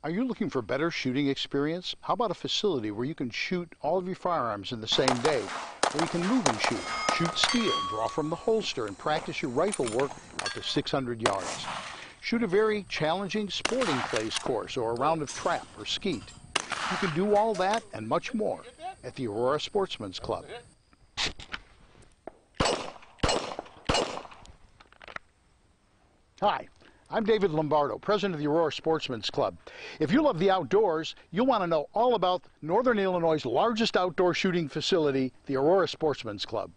Are you looking for better shooting experience? How about a facility where you can shoot all of your firearms in the same day, where you can move and shoot steel, draw from the holster, and practice your rifle work out to 600 yards? Shoot a very challenging sporting clays course or a round of trap or skeet. You can do all that and much more at the Aurora Sportsman's Club. Hi, I'm David Lombardo, president of the Aurora Sportsman's Club. If you love the outdoors, you'll want to know all about Northern Illinois' largest outdoor shooting facility, the Aurora Sportsman's Club.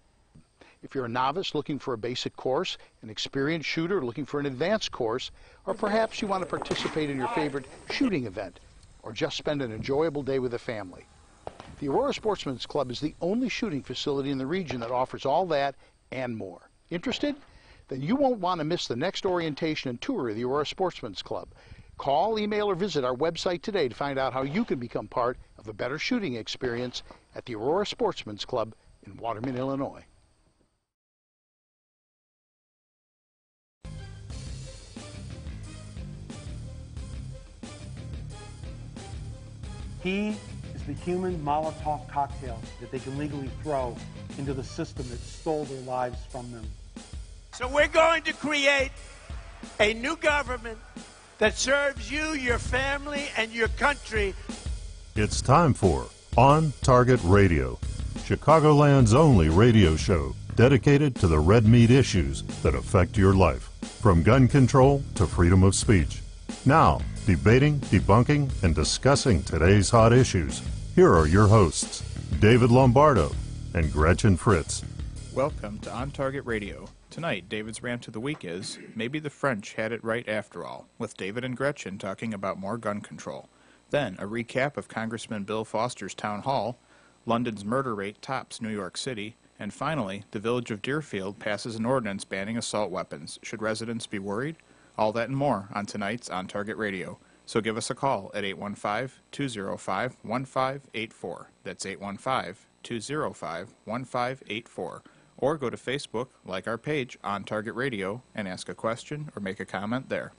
If you're a novice looking for a basic course, an experienced shooter looking for an advanced course, or perhaps you want to participate in your favorite shooting event, or just spend an enjoyable day with a family, the Aurora Sportsman's Club is the only shooting facility in the region that offers all that and more. Interested? Then you won't want to miss the next orientation and tour of the Aurora Sportsman's Club. Call, email, or visit our website today to find out how you can become part of a better shooting experience at the Aurora Sportsman's Club in Waterman, Illinois. He is the human Molotov cocktail that they can legally throw into the system that stole their lives from them. So we're going to create a new government that serves you, your family, and your country. It's time for On Target Radio, Chicagoland's only radio show dedicated to the red meat issues that affect your life, from gun control to freedom of speech. Now, debating, debunking, and discussing today's hot issues, here are your hosts, David Lombardo and Gretchen Fritz. Welcome to On Target Radio. Tonight, David's rant of the week is, maybe the French had it right after all, with David and Gretchen talking about more gun control. Then, a recap of Congressman Bill Foster's town hall, London's murder rate tops New York City, and finally, the village of Deerfield passes an ordinance banning assault weapons. Should residents be worried? All that and more on tonight's On Target Radio. So give us a call at 815-205-1584. That's 815-205-1584. Or go to Facebook, like our page, On Target Radio, and ask a question or make a comment there.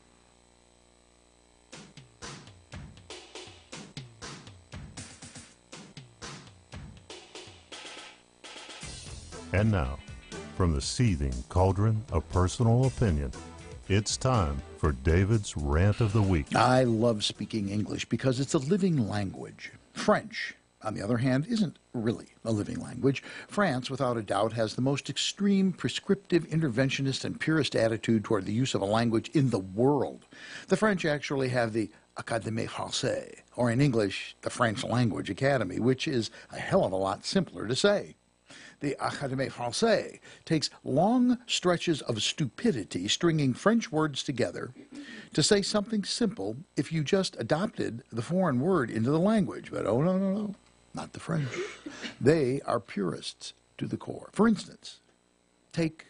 And now, from the seething cauldron of personal opinion, it's time for David's Rant of the Week. I love speaking English because it's a living language. French, on the other hand, isn't really a living language. France, without a doubt, has the most extreme, prescriptive, interventionist, and purist attitude toward the use of a language in the world. The French actually have the Académie Française, or in English, the French Language Academy, which is a hell of a lot simpler to say. The Académie Française takes long stretches of stupidity stringing French words together to say something simple if you just adopted the foreign word into the language. But oh, no, not the French. They are purists to the core. For instance, take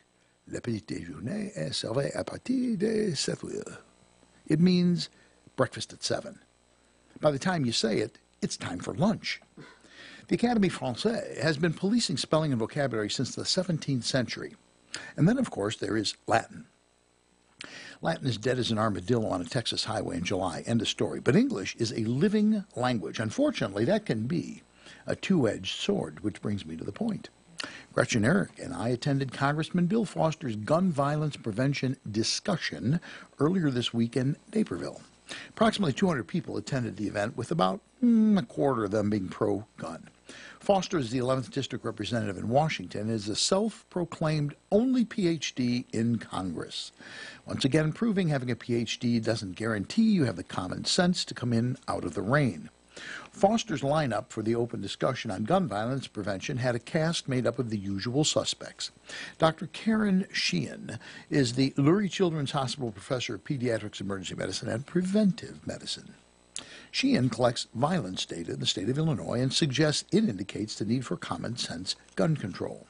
le petit déjeuner est servi à partir de 7 heures. It means breakfast at 7. By the time you say it, it's time for lunch. The Académie Française has been policing spelling and vocabulary since the 17th century. And then, of course, there is Latin. Latin is dead as an armadillo on a Texas highway in July. End of story. But English is a living language. Unfortunately, that can be a two-edged sword, which brings me to the point. Gretchen, Eric, and I attended Congressman Bill Foster's gun violence prevention discussion earlier this week in Naperville. Approximately 200 people attended the event, with about a quarter of them being pro-gun. Foster is the 11th District Representative in Washington and is a self-proclaimed only Ph.D. in Congress. Once again, proving having a Ph.D. doesn't guarantee you have the common sense to come in out of the rain. Foster's lineup for the open discussion on gun violence prevention had a cast made up of the usual suspects. Dr. Karen Sheehan is the Lurie Children's Hospital Professor of Pediatrics, Emergency Medicine, and Preventive Medicine. Sheehan collects violence data in the state of Illinois and suggests it indicates the need for common sense gun control.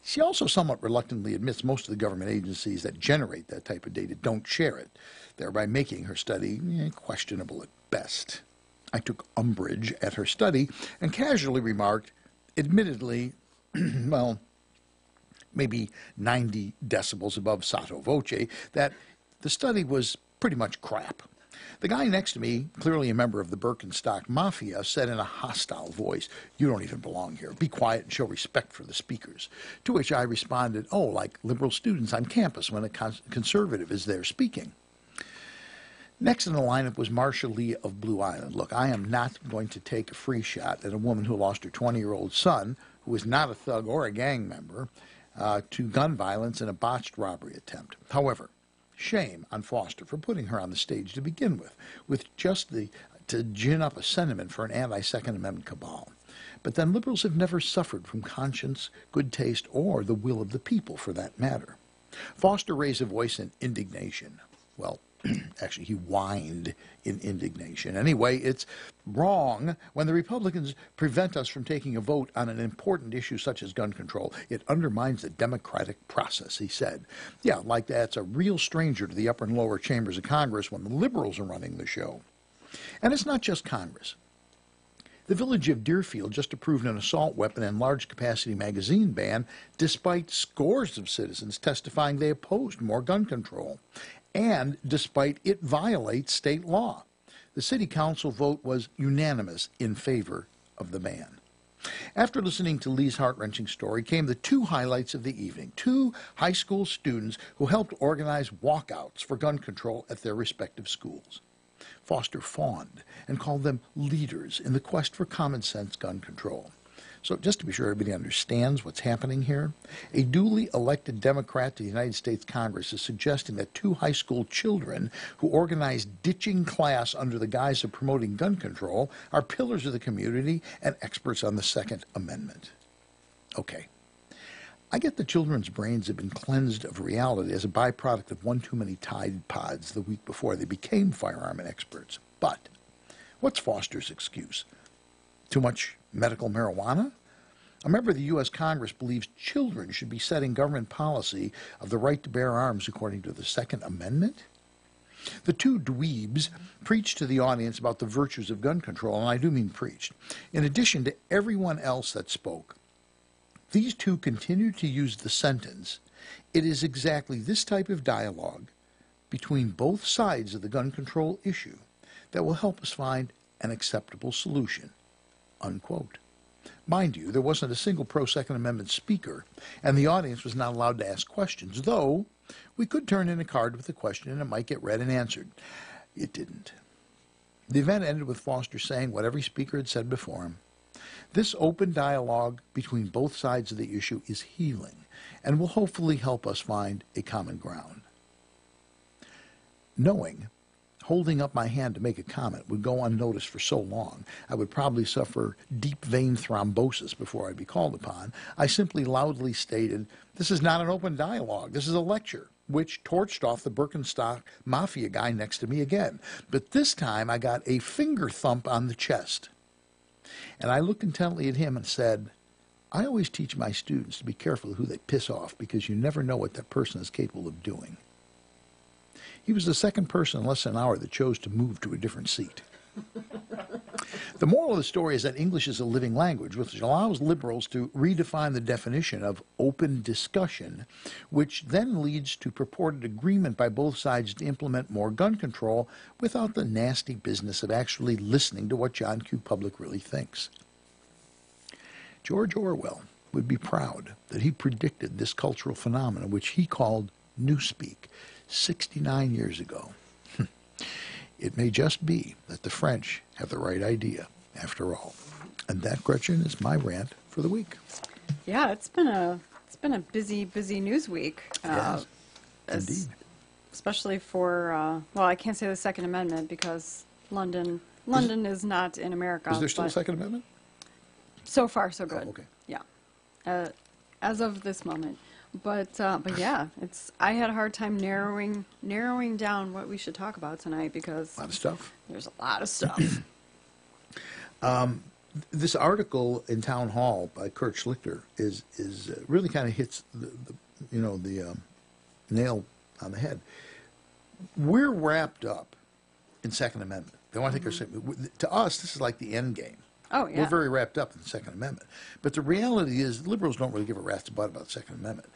She also somewhat reluctantly admits most of the government agencies that generate that type of data don't share it, thereby making her study questionable at best. I took umbrage at her study and casually remarked, admittedly, well, maybe 90 decibels above sotto voce, that the study was pretty much crap. The guy next to me, clearly a member of the Birkenstock Mafia, said in a hostile voice, "You don't even belong here. Be quiet and show respect for the speakers." To which I responded, "Oh, like liberal students on campus when a conservative is there speaking." Next in the lineup was Marsha Lee of Blue Island. Look, I am not going to take a free shot at a woman who lost her 20-year-old son, who is not a thug or a gang member, to gun violence in a botched robbery attempt. However, shame on Foster for putting her on the stage to begin with just to gin up a sentiment for an anti-Second Amendment cabal. But then liberals have never suffered from conscience, good taste, or the will of the people, for that matter. Foster raised a voice in indignation. Well, actually, he whined in indignation. Anyway, it's wrong when the Republicans prevent us from taking a vote on an important issue such as gun control. It undermines the democratic process, he said. Yeah, like that's a real stranger to the upper and lower chambers of Congress when the liberals are running the show. And it's not just Congress. The village of Deerfield just approved an assault weapon and large-capacity magazine ban, despite scores of citizens testifying they opposed more gun control, and despite it violates state law. The city council vote was unanimous in favor of the ban. After listening to Lee's heart-wrenching story came the two highlights of the evening, two high school students who helped organize walkouts for gun control at their respective schools. Foster fawned and called them leaders in the quest for common-sense gun control. So just to be sure everybody understands what's happening here, a duly elected Democrat to the United States Congress is suggesting that two high school children who organized ditching class under the guise of promoting gun control are pillars of the community and experts on the Second Amendment. Okay. I get the children's brains have been cleansed of reality as a byproduct of one too many Tide Pods the week before they became firearm experts. But what's Foster's excuse? Too much medical marijuana? A member of the U.S. Congress believes children should be setting government policy of the right to bear arms according to the Second Amendment? The two dweebs preached to the audience about the virtues of gun control, and I do mean preached. In addition to everyone else that spoke, these two continued to use the sentence, "It is exactly this type of dialogue between both sides of the gun control issue that will help us find an acceptable solution," unquote. Mind you, there wasn't a single pro-Second Amendment speaker, and the audience was not allowed to ask questions, though we could turn in a card with a question and it might get read and answered. It didn't. The event ended with Foster saying what every speaker had said before him. This open dialogue between both sides of the issue is healing and will hopefully help us find a common ground. Knowing holding up my hand to make a comment would go unnoticed for so long, I would probably suffer deep vein thrombosis before I'd be called upon, I simply loudly stated, "This is not an open dialogue, this is a lecture," which torched off the Birkenstock Mafia guy next to me again. But this time I got a finger thump on the chest. And I looked intently at him and said, "I always teach my students to be careful who they piss off because you never know what that person is capable of doing." He was the second person in less than an hour that chose to move to a different seat. The moral of the story is that English is a living language, which allows liberals to redefine the definition of open discussion, which then leads to purported agreement by both sides to implement more gun control without the nasty business of actually listening to what John Q. Public really thinks. George Orwell would be proud that he predicted this cultural phenomenon, which he called newspeak, 69 years ago. It may just be that the French have the right idea, after all. And that, Gretchen, is my rant for the week. Yeah, it's been a busy news week. Yes, indeed. Especially for well, I can't say the Second Amendment because London is not in America. Is there still a Second Amendment? So far, so good. Oh, okay. Yeah, as of this moment. But yeah, I had a hard time narrowing down what we should talk about tonight because A lot of stuff. There's a lot of stuff. This article in Town Hall by Kurt Schlichter is really kind of hits the nail on the head. We're wrapped up in Second Amendment. They want to take our to us. This is like the end game. Oh, yeah. We're very wrapped up in the Second Amendment. But the reality is liberals don't really give a rat's butt about the Second Amendment.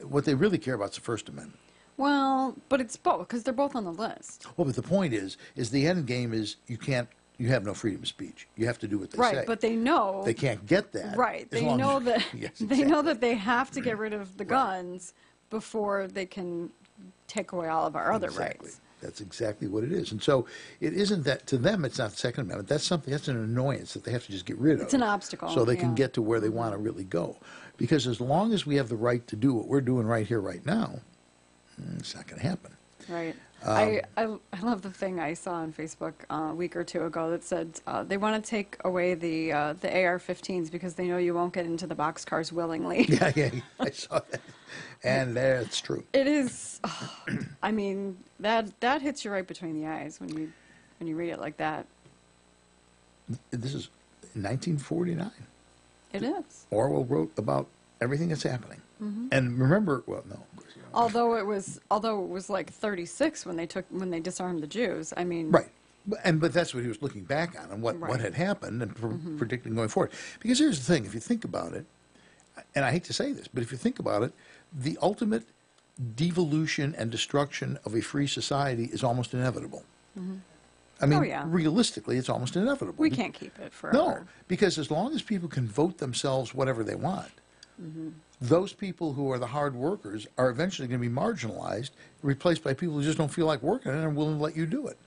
What they really care about is the First Amendment. Well, but it's both, because they're both on the list. Well, but the point is the end game is you have no freedom of speech. You have to do what they say. Right, but they know. They can't get that. Right, as they long know as- that Yes, they know exactly. that they have to get rid of the Right. guns before they can take away all of our other Exactly. rights. That's exactly what it is. And so it isn't that, to them, it's not the Second Amendment. That's an annoyance that they have to just get rid of. It's an obstacle, So they can yeah. get to where they want to really go. Because as long as we have the right to do what we're doing right here, right now, it's not going to happen. Right. I love the thing I saw on Facebook a week or two ago that said they want to take away the AR-15s because they know you won't get into the boxcars willingly. Yeah, I saw that. And that's true. It is. I mean, that hits you right between the eyes when you read it like that. This is 1949. It is. Orwell wrote about everything that's happening. Mm-hmm. And remember, well, no. of course you don't. Although it was like 36 when they disarmed the Jews. I mean, Right. But that's what he was looking back on and what Right. had happened and predicting going forward. Because here's the thing, if you think about it, and I hate to say this, but if you think about it, the ultimate devolution and destruction of a free society is almost inevitable. I mean, Oh, yeah. realistically, it's almost inevitable. we can't keep it forever. No, because as long as people can vote themselves whatever they want, those people who are the hard workers are eventually going to be marginalized, replaced by people who just don't feel like working and are willing to let you do it.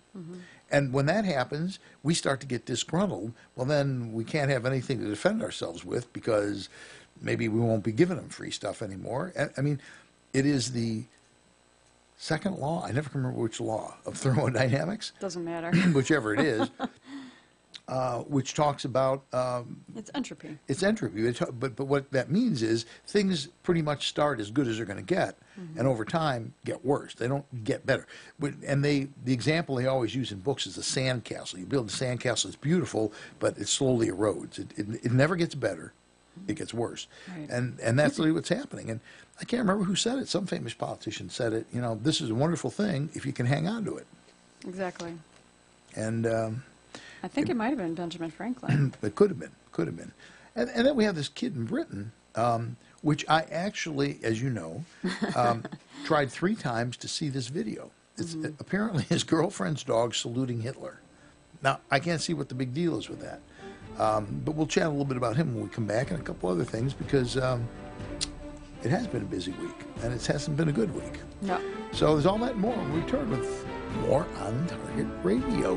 And when that happens, we start to get disgruntled. Well, then we can't have anything to defend ourselves with because maybe we won't be giving them free stuff anymore. I mean, it is the second law, I never can remember which law, of thermodynamics, Doesn't matter. whichever it is, which talks about It's entropy. it's entropy. But what that means is things pretty much start as good as they're going to get, and over time get worse. They don't get better. And the example they always use in books is the sandcastle. You build a sandcastle, it's beautiful, but it slowly erodes. It never gets better. It gets worse. Right. And that's really what's happening. And I can't remember who said it. Some famous politician said it. You know, this is a wonderful thing if you can hang on to it. Exactly. And I think it might have been Benjamin Franklin. it could have been. And then we have this kid in Britain, which I actually, as you know, tried 3 times to see this video. It's apparently his girlfriend's dog saluting Hitler. Now, I can't see what the big deal is with that. But we'll chat a little bit about him when we come back and a couple other things because it has been a busy week and it hasn't been a good week. No. So there's all that and more. We'll return with more On Target Radio.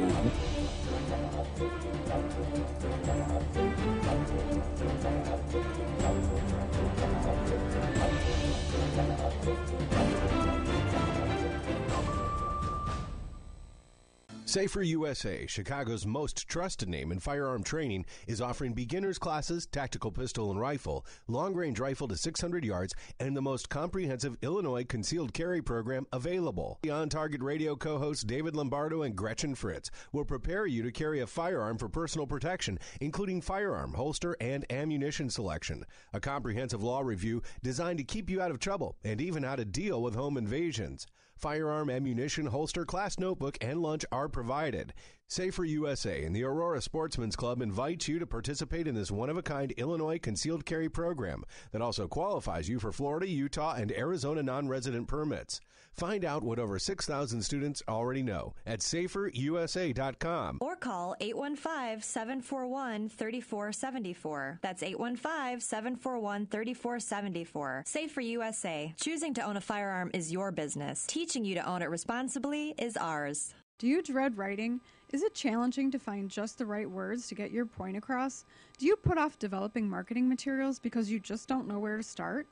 Safer USA, Chicago's most trusted name in firearm training, is offering beginners classes, tactical pistol and rifle, long-range rifle to 600 yards, and the most comprehensive Illinois concealed carry program available. The On Target Radio co-hosts David Lombardo and Gretchen Fritz will prepare you to carry a firearm for personal protection, including firearm, holster, and ammunition selection. A comprehensive law review designed to keep you out of trouble and even how to deal with home invasions. Firearm, ammunition, holster, class notebook, and lunch are provided. Safer USA and the Aurora Sportsman's Club invite you to participate in this one-of-a-kind Illinois concealed carry program that also qualifies you for Florida, Utah, and Arizona non-resident permits. Find out what over 6,000 students already know at saferusa.com. Or call 815-741-3474. That's 815-741-3474. Safer USA. Choosing to own a firearm is your business. Teaching you to own it responsibly is ours. Do you dread writing? Is it challenging to find just the right words to get your point across? Do you put off developing marketing materials because you just don't know where to start?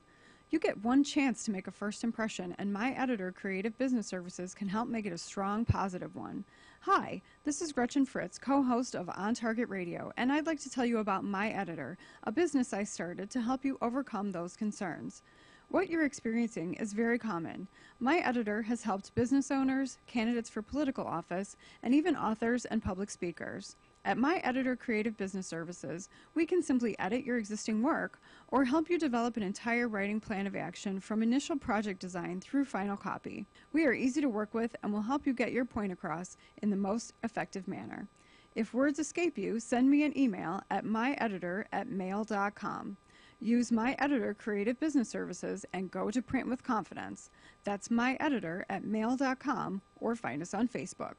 You get one chance to make a first impression, and my editor, Creative Business Services, can help make it a strong, positive one. Hi, this is Gretchen Fritz, co-host of On Target Radio, and I'd like to tell you about My Editor, a business I started to help you overcome those concerns. What you're experiencing is very common. My Editor has helped business owners, candidates for political office, and even authors and public speakers. At My Editor Creative Business Services, we can simply edit your existing work or help you develop an entire writing plan of action from initial project design through final copy. We are easy to work with and will help you get your point across in the most effective manner. If words escape you, send me an email at myeditor@mail.com. Use my editor, Creative Business Services, and go to print with confidence. That's my editor at mail.com or find us on Facebook.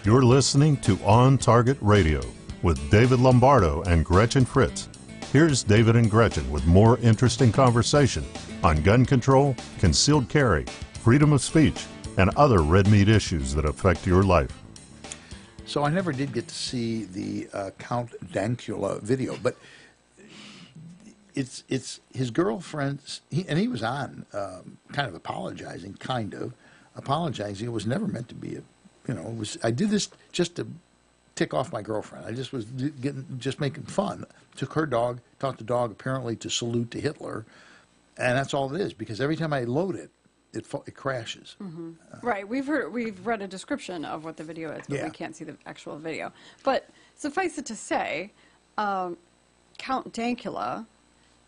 You're listening to On Target Radio with David Lombardo and Gretchen Fritz. Here's David and Gretchen with more interesting conversation on gun control, concealed carry, freedom of speech, and other red meat issues that affect your life. So I never did get to see the Count Dankula video, but it's his girlfriend's, and he was on kind of apologizing. It was never meant to be I did this just to tick off my girlfriend. I just was making fun. Took her dog, taught the dog apparently to salute to Hitler, and that's all it is. Because every time I load it, it crashes. Mm-hmm. Right. We've read a description of what the video is, but we can't see the actual video. But suffice it to say, Count Dankula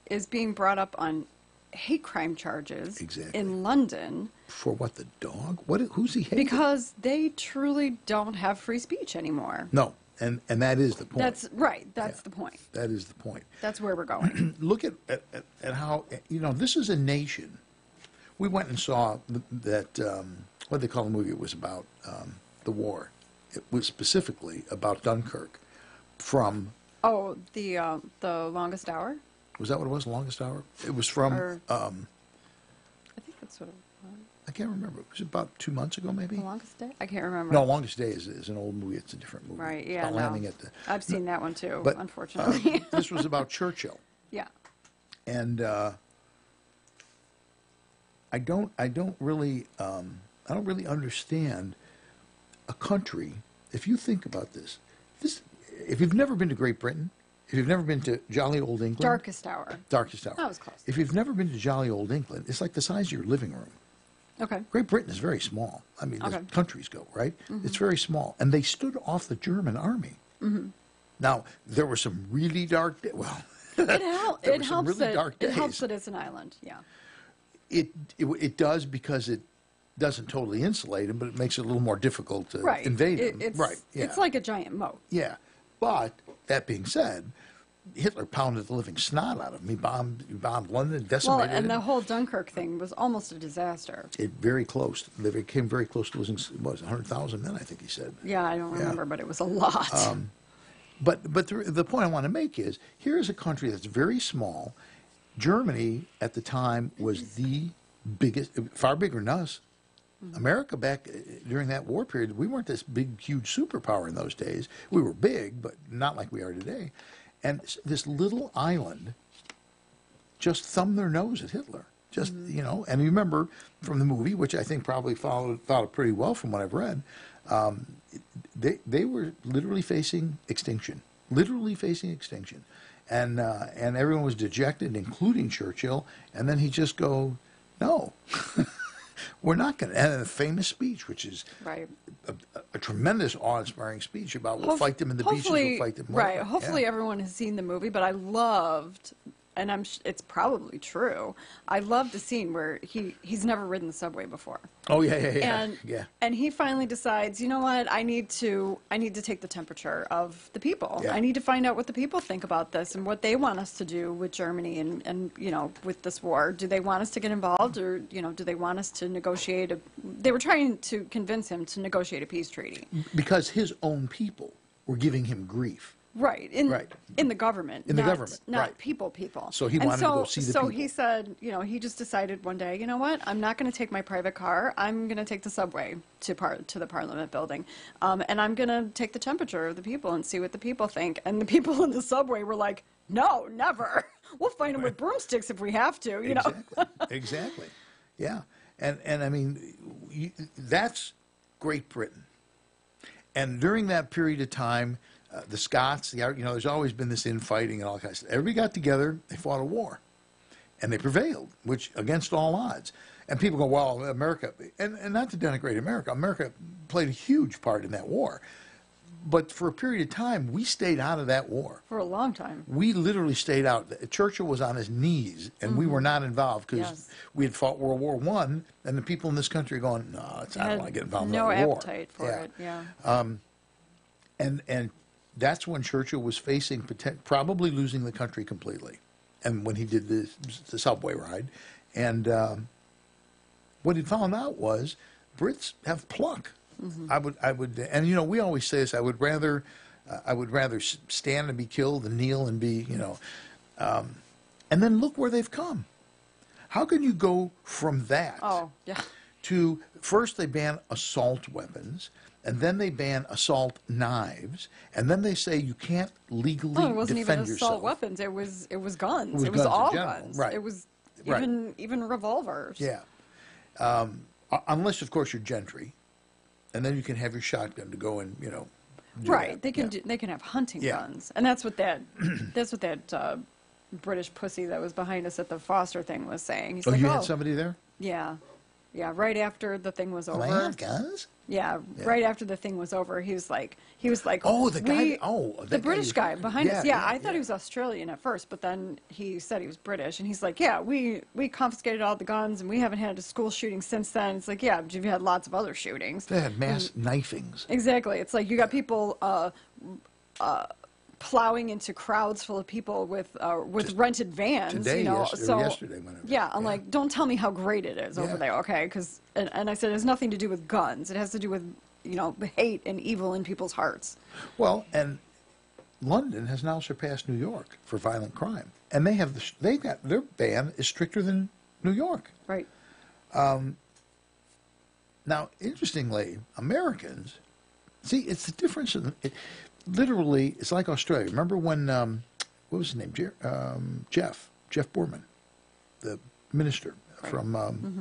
is being brought up on hate crime charges in London. For what, the dog? Who's he hating? Because they truly don't have free speech anymore. No, and that is the point. That's right. That's the point. That is the point. That's where we're going. Look at how, this is a nation. We went and saw that, what they call the movie? It was about the war. It was specifically about Dunkirk from... Oh, the Longest Hour? Was that what it was, Longest Hour? It was from... I think that's what it was. I can't remember. It was about 2 months ago, maybe? The Longest Day? I can't remember. No, Longest Day is an old movie. It's a different movie. Right, yeah, no. I've seen that one too, but, unfortunately. This was about Churchill. Yeah. And I don't really understand a country. If you think about this, if you've never been to Great Britain, if you've never been to jolly old England, Darkest Hour. That was close. If you've never been to jolly old England, it's like the size of your living room. Okay. Great Britain is very small. I mean, as countries go, right? Mm-hmm. It's very small, and they stood off the German army. Mm-hmm. Now there were some really dark days. Well, it helps really dark days. It helps that it's an island. Yeah. It does, because it doesn't totally insulate them, but it makes it a little more difficult to invade them. It's like a giant moat. Yeah. But that being said, Hitler pounded the living snot out of him. He bombed London, decimated it. The whole Dunkirk thing was almost a disaster. They came very close to losing, 100,000 men, I think he said. Yeah, I don't remember, but it was a lot. But the point I want to make is, here is a country that's very small. Germany at the time was the biggest, far bigger than us. Mm-hmm. America back during that war period, we weren't this big, huge superpower in those days. We were big, but not like we are today. And this little island just thumbed their nose at Hitler. And you remember from the movie, which I think probably followed pretty well from what I've read, they were literally facing extinction. And everyone was dejected, including Churchill. And then he just go, no, we're not going to. And a famous speech, which is a tremendous awe-inspiring speech about we'll fight them in the beaches, we'll fight them. Right. Hopefully everyone has seen the movie, but I loved, and it's probably true, I loved the scene where he's never ridden the subway before. Oh yeah. And he finally decides, you know what, I need to take the temperature of the people. Yeah. I need to find out what the people think about this and what they want us to do with Germany and with this war. Do they want us to get involved, or do they want us to negotiate they were trying to convince him to negotiate a peace treaty. Because his own people were giving him grief. Right. In the government. Not people. So he wanted to go see the people. So he said, he just decided one day, you know what, I'm not going to take my private car. I'm going to take the subway to the Parliament building. And I'm going to take the temperature of the people and see what the people think. And the people in the subway were like, no, never. We'll fight them with broomsticks if we have to, Exactly. Yeah. And I mean, that's Great Britain. And during that period of time, the Scots, there's always been this infighting and all kinds of stuff. Everybody got together, they fought a war, and they prevailed, which against all odds. And people go, well, America, and not to denigrate America, America played a huge part in that war. But for a period of time, we stayed out of that war. For a long time. We literally stayed out. Churchill was on his knees, and we were not involved because we had fought World War I, and the people in this country are going, no, I don't want to get involved in a war. No appetite for it, And that's when Churchill was facing probably losing the country completely, and when he did the subway ride. And what he found out was Brits have pluck. I would, and you know, we always say this. I would rather stand and be killed than kneel and be, you know. And then look where they've come. How can you go from that to first they ban assault weapons, and then they ban assault knives, and then they say you can't legally defend yourself. It wasn't even assault weapons. It was guns. It was all guns. Right. It was even revolvers. Yeah. Unless of course you're gentry. And then you can have your shotgun to go and, you know, do right. that. They can have hunting guns, and that's what that British pussy that was behind us at the Foster thing was saying. He's like, you had somebody there? Yeah. Right after the thing was over. I have guns? Yeah, right after the thing was over, he was like, oh, the guy, the British guy behind us. Yeah, I thought he was Australian at first, but then he said he was British, and he's like, yeah, we confiscated all the guns, and we haven't had a school shooting since then. It's like, yeah, but you've had lots of other shootings. They had mass knifings. Exactly. It's like you got people plowing into crowds full of people with rented vans. Today, you know, or yesterday, whenever. Yeah, I'm like, don't tell me how great it is over there, okay? Because and I said it has nothing to do with guns. It has to do with, you know, hate and evil in people's hearts. Well, and London has now surpassed New York for violent crime, and they got their ban is stricter than New York. Right. Now, interestingly, Americans see it's the difference in literally, it's like Australia. Remember when, what was his name? Jeff Borman, the minister from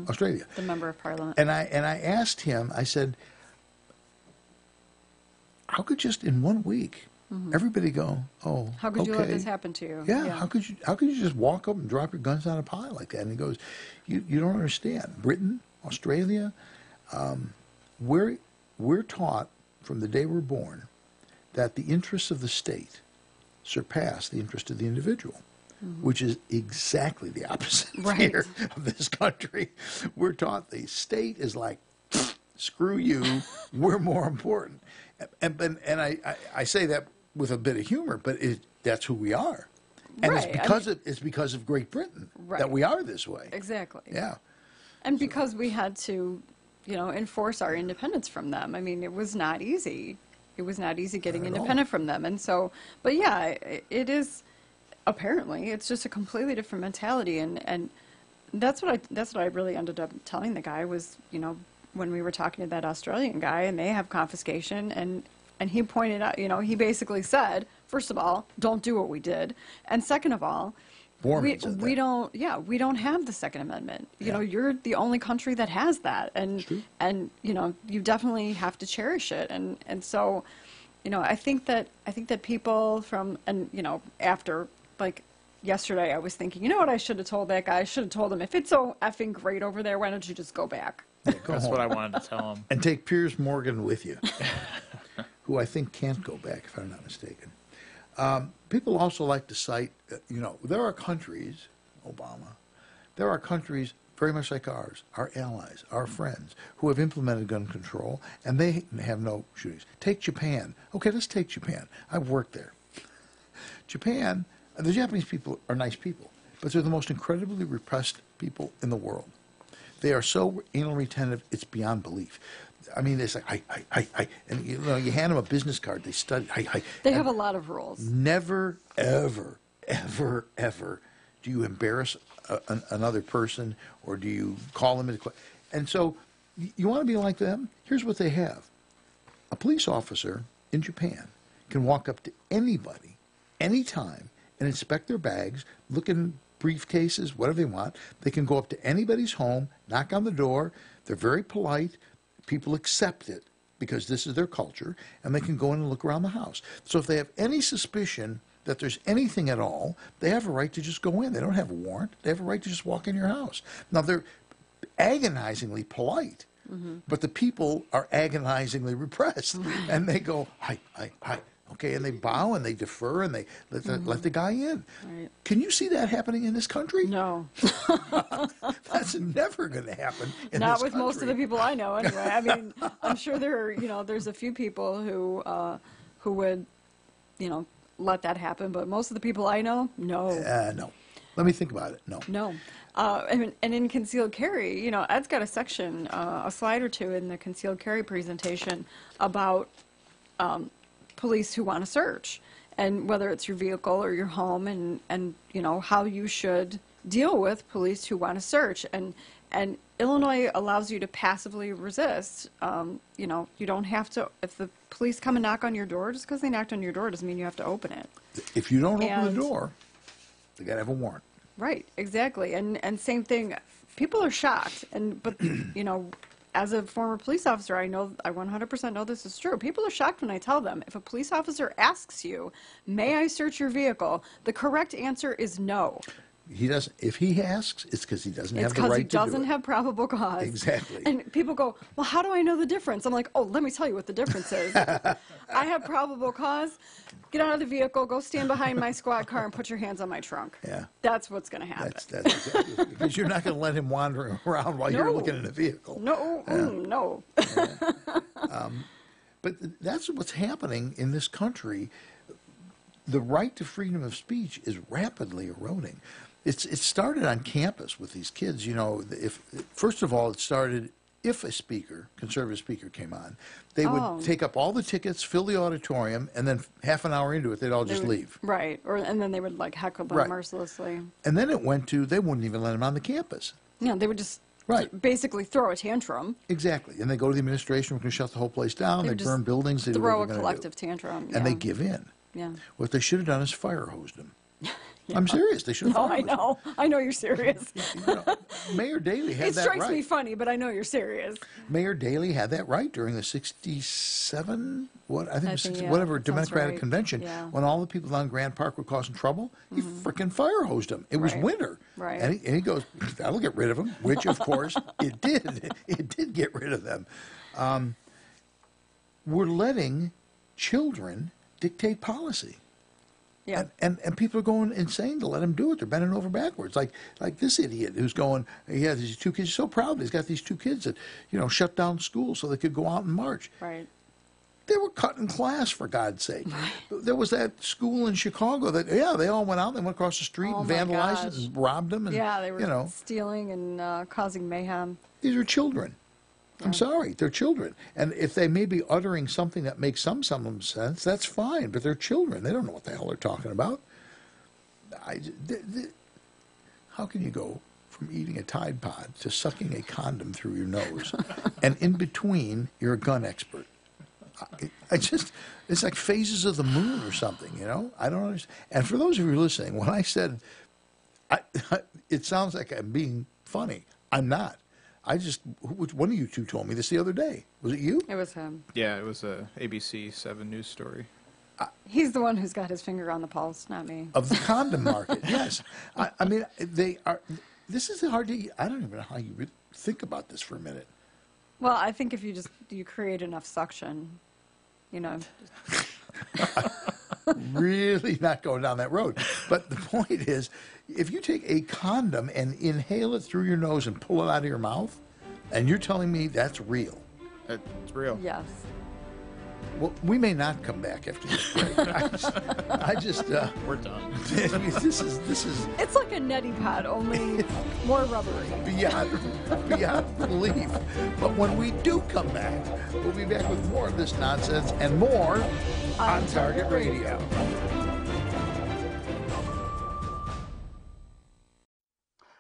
Australia. The member of parliament. And I asked him, I said, how could just in 1 week everybody go, oh, how could you let this happen to you? Yeah, how could you just walk up and drop your guns on a pile like that? And he goes, you don't understand. Britain, Australia, we're taught from the day we're born that the interests of the state surpass the interest of the individual, which is exactly the opposite here of this country. We're taught the state is like, screw you, we're more important. And I say that with a bit of humor, but that's who we are. And it's because of Great Britain that we are this way. Exactly. Yeah. And because we had to, you know, enforce our independence from them. I mean, it was not easy. It was not easy getting independent from them. And so, but yeah, it is, apparently, it's just a completely different mentality. And that's what I really ended up telling the guy was, you know, when we were talking to that Australian guy and they have confiscation and he pointed out, you know, he basically said, first of all, don't do what we did. And second of all, we don't have the Second Amendment. You know, you're the only country that has that, and you know, you definitely have to cherish it. And so, you know, I think that people from, and you know, after like yesterday, I was thinking, you know what, I should have told that guy. I should have told him, if it's so effing great over there, why don't you just go back? Yeah, That's what I wanted to tell him. And take Piers Morgan with you, who I think can't go back, if I'm not mistaken. People also like to cite, you know, there are countries, Obama, there are countries very much like ours, our allies, our friends, who have implemented gun control, and they have no shootings. Take Japan. Okay, let's take Japan. I've worked there. Japan, the Japanese people are nice people, but they're the most incredibly repressed people in the world. They are so anal retentive, it's beyond belief. I mean, it's like, and you know, you hand them a business card, they study, They have a lot of rules. Never, ever, ever, ever do you embarrass another person or do you call them into question. And so you want to be like them? Here's what they have. A police officer in Japan can walk up to anybody, anytime, and inspect their bags, look in briefcases, whatever they want. They can go up to anybody's home, knock on the door. They're very polite. People accept it because this is their culture, and they can go in and look around the house. So if they have any suspicion that there's anything at all, they have a right to just go in. They don't have a warrant. They have a right to just walk in your house. Now, they're agonizingly polite, But the people are agonizingly repressed, and they go, hi, okay, and they bow and they defer and they let the guy in. Right. Can you see that happening in this country? No. That's never going to happen in Not this with country. most of the people I know, anyway. I mean, I'm sure there's a few people who would, let that happen, but most of the people I know, no. No. Let me think about it. No. No. And in concealed carry, Ed's got a section, a slide or two in the concealed carry presentation about police who want to search, and whether it's your vehicle or your home, and how you should deal with police who want to search. And Illinois allows you to passively resist. You don't have to, if the police come and knock on your door, just because they knocked on your door doesn't mean you have to open it. If you don't open the door, they got to have a warrant. Right, exactly. And same thing, people are shocked. But as a former police officer, I 100% know this is true. People are shocked when I tell them, if a police officer asks you, may I search your vehicle? The correct answer is no. He doesn't. If he asks, it's because he doesn't have the right to do it. It's because he doesn't have probable cause. Exactly. And people go, well, how do I know the difference? I'm like, oh, let me tell you what the difference is. I have probable cause. Get out of the vehicle, go stand behind my squad car, and put your hands on my trunk. Yeah. That's what's going to happen. That's exactly, because you're not going to let him wander around while you're looking at a vehicle. No, no. But that's what's happening in this country. The right to freedom of speech is rapidly eroding. It started on campus with these kids. First of all, it started if a conservative speaker came on, they would take up all the tickets, fill the auditorium, and then half an hour into it, they'd all just leave. Right, and then they would heckle them mercilessly. And then it went to they wouldn't even let them on the campus. Yeah, they would just basically throw a tantrum. Exactly, and they go to the administration, we're going to shut the whole place down. They burn buildings. They throw a collective tantrum. And they give in. Yeah. What they should have done is fire hosed them. Yeah. I'm serious. They should have. No, I know. I know you're serious. Mayor Daley had that right. It strikes me funny, but I know you're serious. Mayor Daley had that right during the '67, whatever Democratic convention, when all the people on Grand Park were causing trouble. He frickin' fire hosed them. It was winter, and he goes, "That'll get rid of them," which of course it did. It did get rid of them. We're letting children dictate policy. Yeah. And people are going insane to let him do it. They're bending over backwards. Like this idiot who's going, he has these two kids. He's so proud he's got these two kids that, shut down school so they could go out and march. Right. They were cutting class, for God's sake. There was that school in Chicago that, they all went out. They went across the street and vandalized it and robbed them. And, they were stealing and causing mayhem. These are children. I'm sorry, they're children. And if they may be uttering something that makes some sense, that's fine. But they're children. They don't know what the hell they're talking about. How can you go from eating a Tide Pod to sucking a condom through your nose, and in between, you're a gun expert? It's like phases of the moon or something, I don't understand. And for those of you listening, when I said, it sounds like I'm being funny. I'm not. One of you two told me this the other day. Was it you? It was him. Yeah, it was a ABC 7 news story. He's the one who's got his finger on the pulse, not me. Of the condom market, yes. I mean, they are. This is hard to. I don't even know how you think about this for a minute. Well, I think if you create enough suction, Really not going down that road. But the point is, if you take a condom and inhale it through your nose and pull it out of your mouth, and you're telling me that's real. It's real. Yes. Well, we may not come back after this break. We're done. This is. It's like a neti pot, only more rubbery. Beyond belief. But when we do come back, we'll be back with more of this nonsense and more on Target Radio.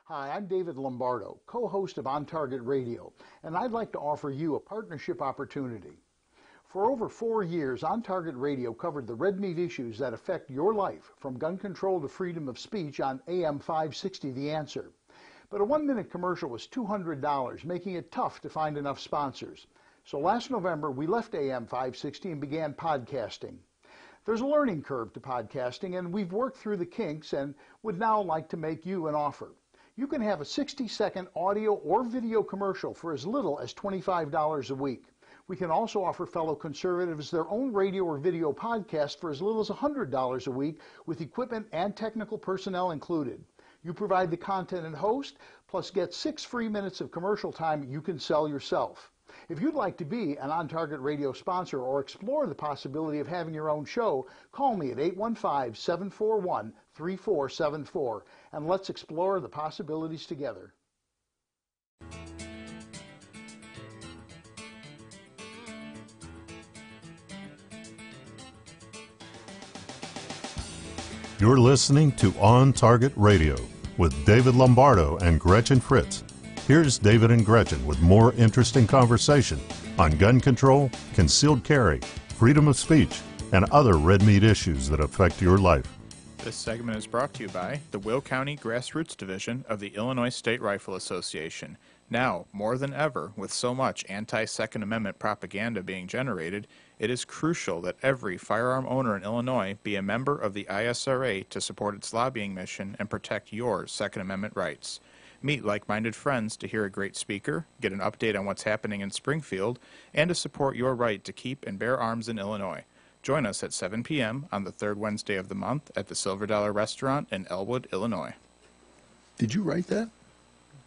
Hi, I'm David Lombardo, co-host of On Target Radio, and I'd like to offer you a partnership opportunity. For over 4 years, On Target Radio covered the red meat issues that affect your life, from gun control to freedom of speech, on AM 560 The Answer. But a 1-minute commercial was $200, making it tough to find enough sponsors. So last November, we left AM 560 and began podcasting. There's a learning curve to podcasting, and we've worked through the kinks and would now like to make you an offer. You can have a 60-second audio or video commercial for as little as $25 a week. We can also offer fellow conservatives their own radio or video podcast for as little as $100 a week with equipment and technical personnel included. You provide the content and host, plus get 6 free minutes of commercial time you can sell yourself. If you'd like to be an On Target Radio sponsor or explore the possibility of having your own show, call me at 815-741-3474 and let's explore the possibilities together. You're listening to On Target Radio with David Lombardo and Gretchen Fritz. Here's David and Gretchen with more interesting conversation on gun control, concealed carry, freedom of speech, and other red meat issues that affect your life. This segment is brought to you by the Will County Grassroots Division of the Illinois State Rifle Association. Now, more than ever, with so much anti-Second Amendment propaganda being generated, it is crucial that every firearm owner in Illinois be a member of the ISRA to support its lobbying mission and protect your Second Amendment rights. Meet like-minded friends to hear a great speaker, get an update on what's happening in Springfield, and to support your right to keep and bear arms in Illinois. Join us at 7 p.m. on the third Wednesday of the month at the Silver Dollar Restaurant in Elwood, Illinois. Did you write that?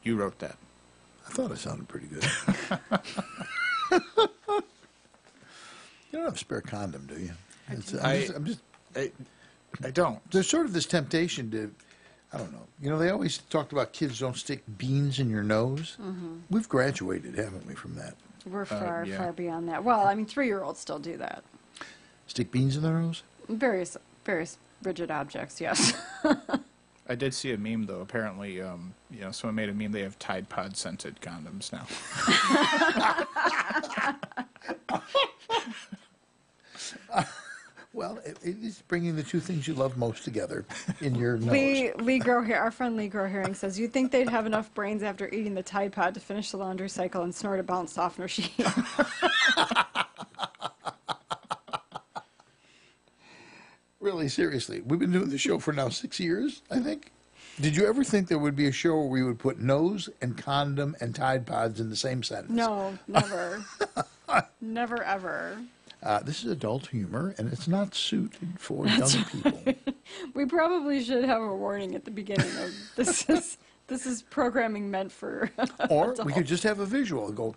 You wrote that. I thought it sounded pretty good. You don't have a spare condom, do you? I don't. There's sort of this temptation to, I don't know. You know, they always talked about kids don't stick beans in your nose. Mm-hmm. We've graduated, haven't we, from that? We're far beyond that. Well, I mean, 3-year-olds still do that. Stick beans in their nose? Various rigid objects, yes. I did see a meme, though. Apparently, someone made a meme. They have Tide Pod scented condoms now. Well, it is bringing the two things you love most together in your nose. Lee Grow here, our friend Lee Grow Herring says, you'd think they'd have enough brains after eating the Tide Pod to finish the laundry cycle and snort a bounce softener sheet. Really, seriously. We've been doing the show for now 6 years, I think. Did you ever think there would be a show where we would put nose and condom and Tide Pods in the same sentence? No, never. Never, ever. This is adult humor, and it's not suited for young people. We probably should have a warning at the beginning of this is programming meant for Or adults. we could just have a visual and go,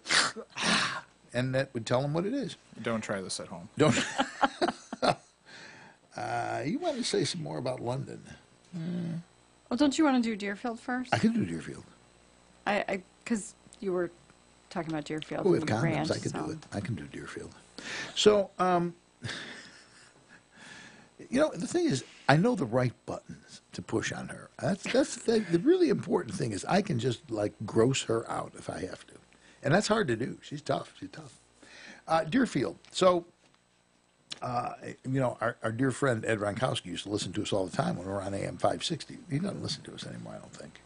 and that would tell them what it is. Don't try this at home. Don't. You want to say some more about London? Well, don't you want to do Deerfield first? I can do Deerfield. Because you were talking about Deerfield. Oh, with and condoms, ranch, I can so. do it. I can do Deerfield. So, the thing is, I know the right buttons to push on her. That's the thing. The really important thing is I can just, gross her out if I have to. And that's hard to do. She's tough. Deerfield. So, our dear friend Ed Ronkowski used to listen to us all the time when we were on AM 560. He doesn't listen to us anymore, I don't think.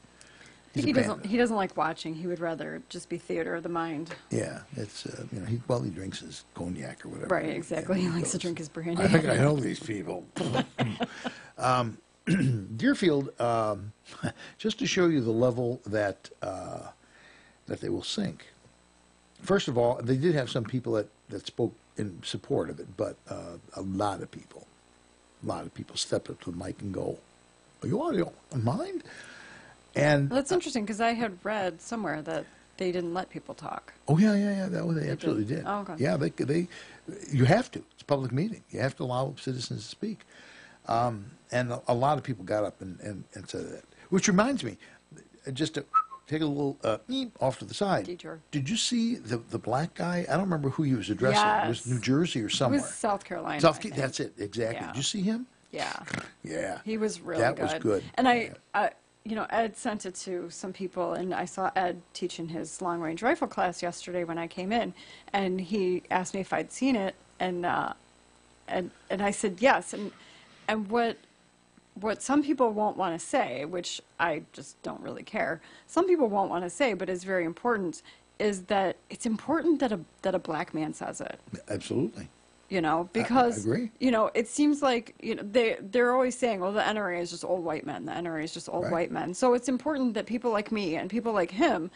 He doesn't like watching. He would rather just be theater of the mind. Yeah, it's he drinks his cognac or whatever. Right, exactly. He likes to drink his brandy. I think I know these people. Deerfield, just to show you the level that they will sink. First of all, they did have some people that spoke in support of it, but a lot of people stepped up to the mic and go, "You don't mind?" And Well, that's interesting because I had read somewhere that they didn't let people talk. Oh yeah. They absolutely did. Oh, okay. Yeah, they. You have to. It's a public meeting. You have to allow citizens to speak. And a lot of people got up and said that. Which reminds me, just to take a little off to the side. Detour. Did you see the black guy? I don't remember who he was addressing. Yes. It was New Jersey or somewhere. It was South Carolina. That's it, exactly. Yeah. Did you see him? Yeah. Yeah. He was really that good. was good. And Yeah. Ed sent it to some people, and I saw Ed teaching his long-range rifle class yesterday when I came in, and he asked me if I'd seen it, and I said yes. And what some people won't want to say, which I just don't really care, some people won't want to say, but is very important, is that it's important that a black man says it. Absolutely. You know, because I agree. you know, it seems like, you know, they're always saying, well, the NRA is just old white men. The NRA is just old white men. So it's important that people like me and people like him,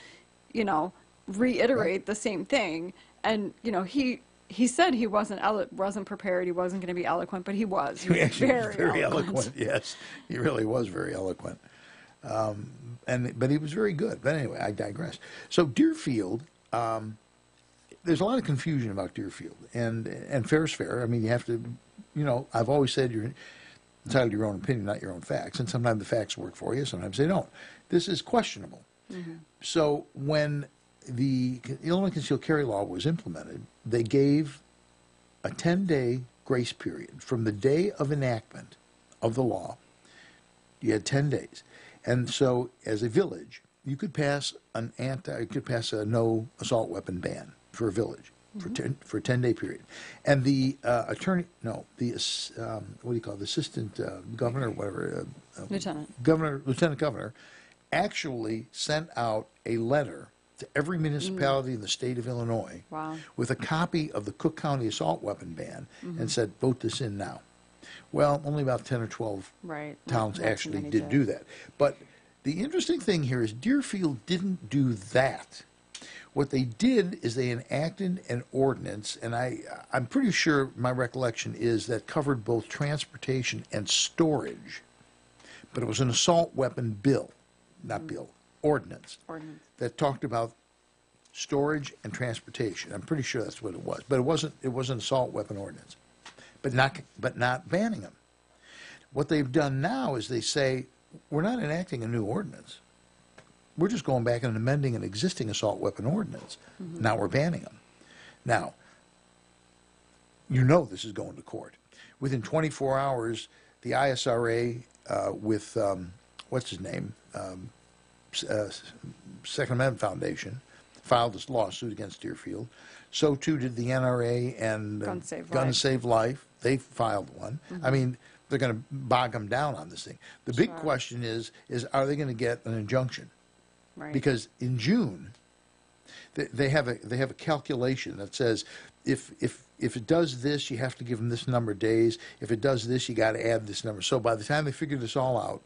you know, reiterate the same thing. And you know, he said he wasn't prepared. He wasn't going to be eloquent, but he was. He was Actually, very eloquent. Yes, he really was very eloquent. But he was very good. But anyway, I digress. So Deerfield. There's a lot of confusion about Deerfield, and fair's fair. I mean, you have to, you know, I've always said you're entitled to your own opinion, not your own facts, and sometimes the facts work for you, sometimes they don't. This is questionable. So when the Illinois concealed carry law was implemented, they gave a 10-day grace period from the day of enactment of the law. You had 10 days, and so as a village, you could pass a no assault weapon ban for a village for a 10-day period, and the assistant governor, whatever, lieutenant governor, actually sent out a letter to every municipality in the state of Illinois with a copy of the Cook County assault weapon ban and said, vote this in now. Well, only about 10 or 12 towns actually did do that, but the interesting thing here is Deerfield didn't do that. What they did is they enacted an ordinance, and I'm pretty sure my recollection is that covered both transportation and storage, but it was an assault weapon bill, ordinance, that talked about storage and transportation. I'm pretty sure that's what it was, but it wasn't an assault weapon ordinance, but not banning them. What they've done now is they say, we're not enacting a new ordinance. We're just going back and amending an existing assault weapon ordinance. Now we're banning them. Now, you know this is going to court. Within 24 hours, the ISRA with, what's his name, Second Amendment Foundation, filed this lawsuit against Deerfield. So too did the NRA and Gun Save Life. They filed one. I mean, they're going to bog them down on this thing. The big question is are they going to get an injunction? Because in June, they have a calculation that says if it does this, you have to give them this number of days. If it does this, you got to add this number. So by the time they figure this all out,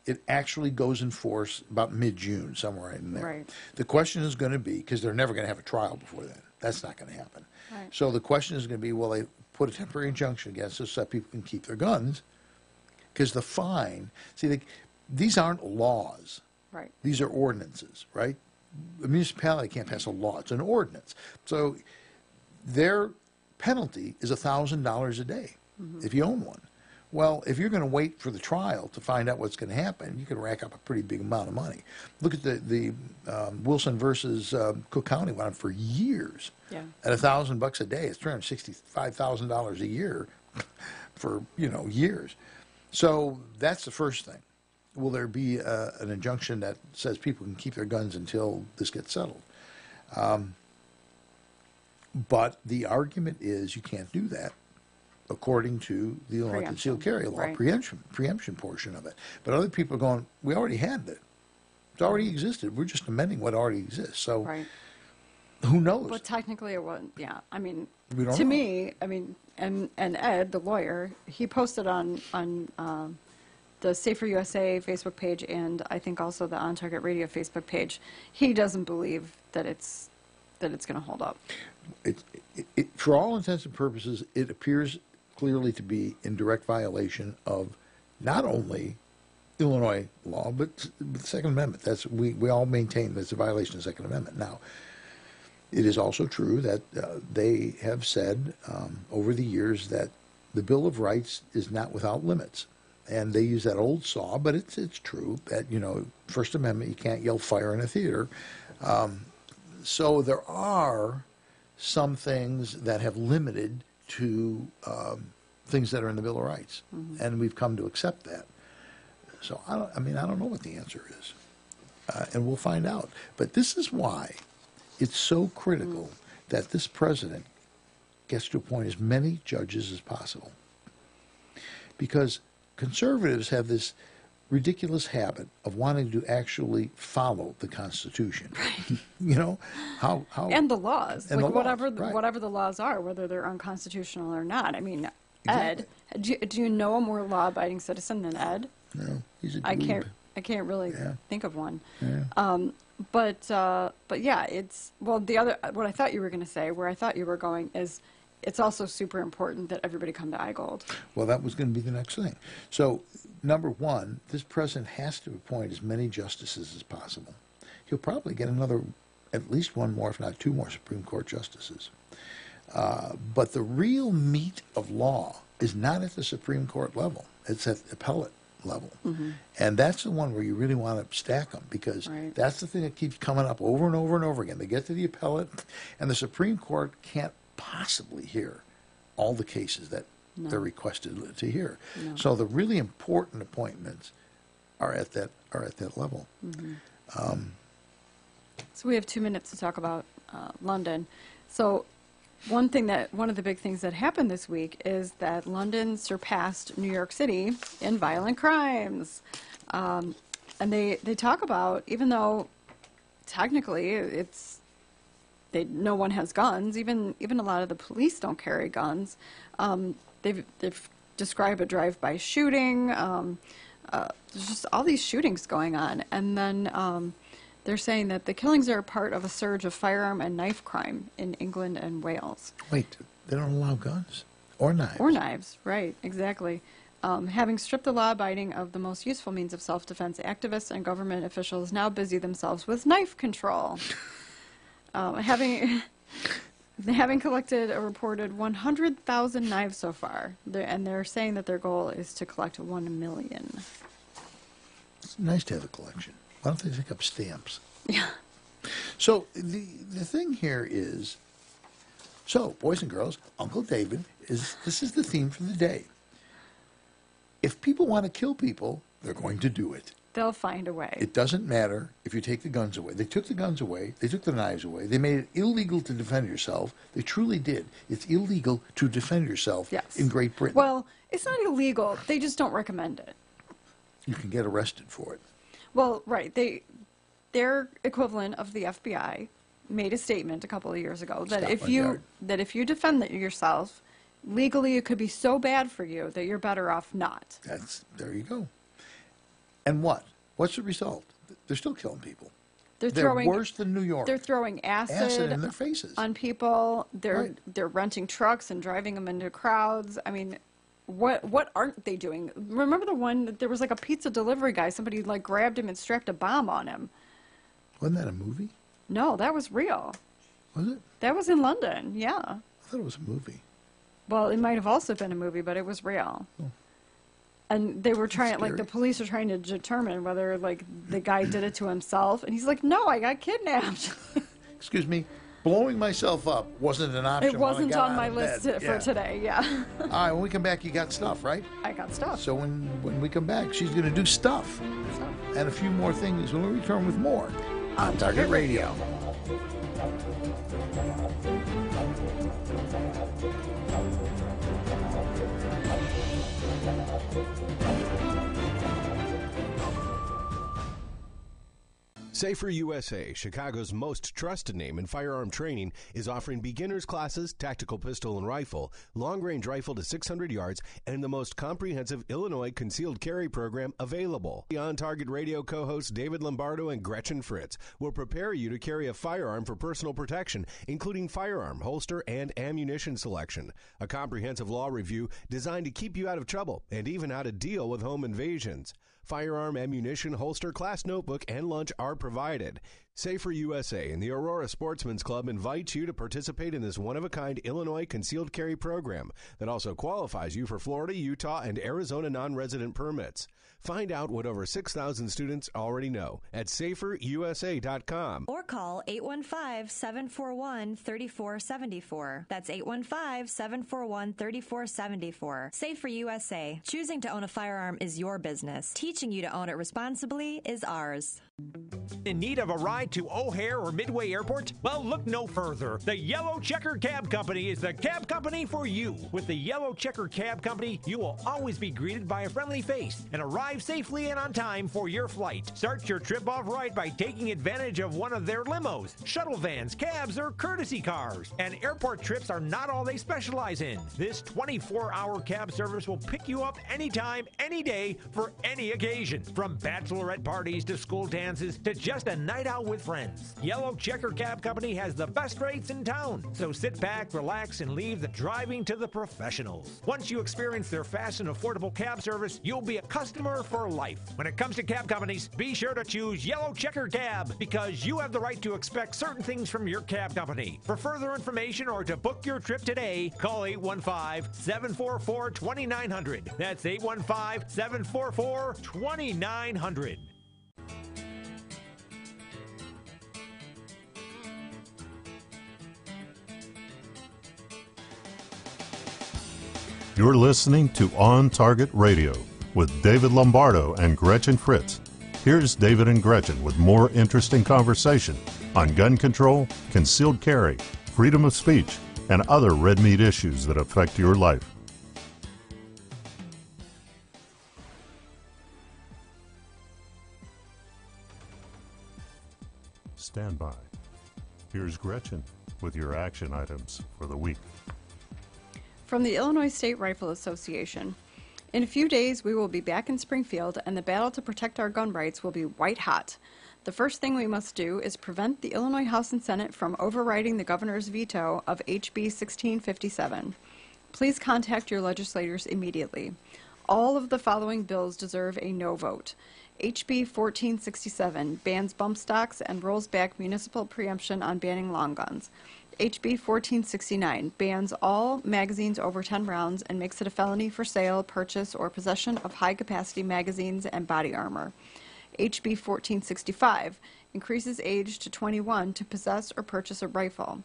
it actually goes in force about mid-June, somewhere in there. The question is going to be, because they're never going to have a trial before then. That's not going to happen. So the question is going to be, will they put a temporary injunction against us so that people can keep their guns? Because the fine, see, these aren't laws. These are ordinances, right? A municipality can't pass a law. It's an ordinance. So their penalty is $1,000 a day if you own one. Well, if you're going to wait for the trial to find out what's going to happen, you can rack up a pretty big amount of money. Look at the Wilson versus Cook County went on for years. At $1,000 a day, it's $365,000 a year for years. So that's the first thing. Will there be an injunction that says people can keep their guns until this gets settled? But the argument is you can't do that according to the Illinois Concealed Carry Law, preemption portion of it. But other people are going, we already had that. It's already existed. We're just amending what already exists. So who knows? But technically it wasn't, I mean, we don't to know. me, I mean, and Ed, the lawyer, he posted on the Safer USA Facebook page and I think also the On Target Radio Facebook page, he doesn't believe that it's going to hold up. For all intents and purposes, it appears clearly to be in direct violation of not only Illinois law, but the Second Amendment. That's we all maintain that's a violation of the Second Amendment. Now, it is also true that they have said over the years that the Bill of Rights is not without limits. And they use that old saw, but it's true that, First Amendment, you can't yell fire in a theater. So there are some things that have limited to things that are in the Bill of Rights, and we've come to accept that. So I don't know what the answer is, and we'll find out. But this is why it's so critical that this president gets to appoint as many judges as possible, because conservatives have this ridiculous habit of wanting to actually follow the Constitution. Right. You know, how and the laws, and like the laws, whatever the laws are, whether they're unconstitutional or not. I mean, Exactly. Ed, do you know a more law-abiding citizen than Ed? No, he's a I dweeb. can't really think of one. Yeah. But yeah, it's what I thought you were going to say, where I thought you were going is, it's also super important that everybody come to iGold. Well, that was going to be the next thing. So, number one, this president has to appoint as many justices as possible. He'll probably get at least one more, if not two more, Supreme Court justices. But the real meat of law is not at the Supreme Court level. It's at the appellate level. Mm-hmm. And that's the one where you really want to stack them, because that's the thing that keeps coming up over and over and over again. They get to the appellate, and the Supreme Court can't possibly hear all the cases that they're requested to hear. No. So the really important appointments are at that level. Mm-hmm. So we have 2 minutes to talk about London. So one of the big things that happened this week is that London surpassed New York City in violent crimes. And they talk about, even though technically no one has guns, even a lot of the police don't carry guns. They've described a drive-by shooting. There's just all these shootings going on. And then they're saying that the killings are part of a surge of firearm and knife crime in England and Wales. Wait, they don't allow guns? Or knives? Or knives, right, exactly. Having stripped the law-abiding of the most useful means of self-defense, activists and government officials now busy themselves with knife control. Having collected a reported 100,000 knives so far, and they're saying that their goal is to collect 1 million. It's nice to have a collection. Why don't they pick up stamps? Yeah. So the thing here is, boys and girls, Uncle David this is the theme for the day. If people want to kill people, they're going to do it. They'll find a way. It doesn't matter if you take the guns away. They took the guns away. They took the knives away. They made it illegal to defend yourself. They truly did. It's illegal to defend yourself in Great Britain. Well, it's not illegal. They just don't recommend it. You can get arrested for it. Well, right. Their equivalent of the FBI made a statement a couple of years ago that if you defend yourself, legally it could be so bad for you that you're better off not. There you go. And what's the result? They're still killing people. They're worse than New York. They're throwing acid in their faces on people. They're renting trucks and driving them into crowds. I mean, what aren't they doing? Remember the one that there was like a pizza delivery guy, somebody like grabbed him and strapped a bomb on him. Wasn't that a movie? No, that was real. Was it? That was in London, yeah. I thought it was a movie. Well, it might have also been a movie, but it was real. Oh. And they were trying, like, the police were trying to determine whether, like, the guy did it to himself. And he's like, no, I got kidnapped. Excuse me. Blowing myself up wasn't an option. It wasn't on my list for today, yeah. All right, when we come back, you got stuff, right? I got stuff. So when we come back, she's going to do stuff. And a few more things when we return with more on Target Radio. Safer USA, Chicago's most trusted name in firearm training, is offering beginners classes, tactical pistol and rifle, long-range rifle to 600 yards, and the most comprehensive Illinois concealed carry program available. The On Target Radio co-hosts David Lombardo and Gretchen Fritz will prepare you to carry a firearm for personal protection, including firearm, holster, and ammunition selection. A comprehensive law review designed to keep you out of trouble and even how to deal with home invasions. Firearm, ammunition, holster, class notebook, and lunch are provided. Safer USA and the Aurora Sportsman's Club invite you to participate in this one-of-a-kind Illinois concealed carry program that also qualifies you for Florida, Utah, and Arizona non-resident permits. Find out what over 6,000 students already know at saferusa.com. Or call 815-741-3474. That's 815-741-3474. Safer USA. Choosing to own a firearm is your business. Teaching you to own it responsibly is ours. In need of a ride to O'Hare or Midway Airport? Well, look no further. The Yellow Checker Cab Company is the cab company for you. With the Yellow Checker Cab Company, you will always be greeted by a friendly face and arrive safely and on time for your flight. Start your trip off right by taking advantage of one of their limos, shuttle vans, cabs, or courtesy cars. And airport trips are not all they specialize in. This 24-hour cab service will pick you up anytime, any day, for any occasion. From bachelorette parties to school dances to just a night out with friends. Yellow Checker Cab Company has the best rates in town. So sit back, relax, and leave the driving to the professionals. Once you experience their fast and affordable cab service, you'll be a customer for life. When it comes to cab companies, be sure to choose Yellow Checker Cab because you have the right to expect certain things from your cab company. For further information or to book your trip today, call 815-744-2900. That's 815-744-2900. You're listening to On Target Radio with David Lombardo and Gretchen Fritz. Here's David and Gretchen with more interesting conversation on gun control, concealed carry, freedom of speech, and other red meat issues that affect your life. Stand by. Here's Gretchen with your action items for the week. From the Illinois State Rifle Association. In a few days, we will be back in Springfield, and the battle to protect our gun rights will be white hot. The first thing we must do is prevent the Illinois House and Senate from overriding the governor's veto of HB 1657. Please contact your legislators immediately. All of the following bills deserve a no vote. HB 1467 bans bump stocks and rolls back municipal preemption on banning long guns. HB 1469 bans all magazines over 10 rounds and makes it a felony for sale, purchase, or possession of high-capacity magazines and body armor. HB 1465 increases age to 21 to possess or purchase a rifle.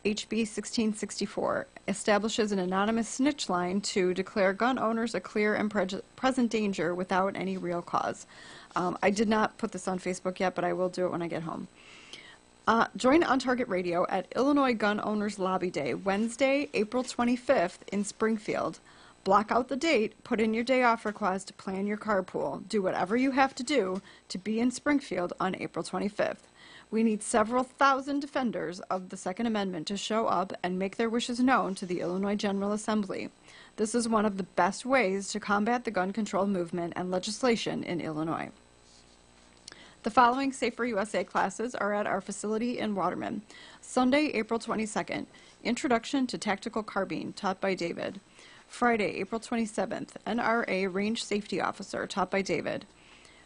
HB 1664 establishes an anonymous snitch line to declare gun owners a clear and present danger without any real cause. I did not put this on Facebook yet, but I will do it when I get home. Join On Target Radio at Illinois Gun Owners Lobby Day, Wednesday, April 25th in Springfield. Block out the date, put in your day off request, plan your carpool. Do whatever you have to do to be in Springfield on April 25th. We need several thousand defenders of the Second Amendment to show up and make their wishes known to the Illinois General Assembly. This is one of the best ways to combat the gun control movement and legislation in Illinois. The following Safer USA classes are at our facility in Waterman. Sunday, April 22nd, Introduction to Tactical Carbine, taught by David. Friday, April 27th, NRA Range Safety Officer, taught by David.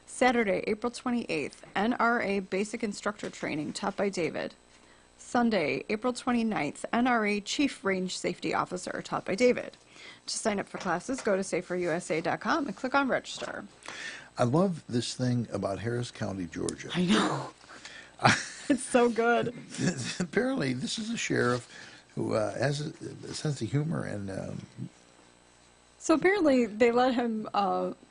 Saturday, April 28th, NRA Basic Instructor Training, taught by David. Sunday, April 29th, NRA Chief Range Safety Officer, taught by David. To sign up for classes, go to saferusa.com and click on Register. I love this thing about Harris County, Georgia. I know. It's so good. Apparently, this is a sheriff who has a sense of humor and... So apparently, they let him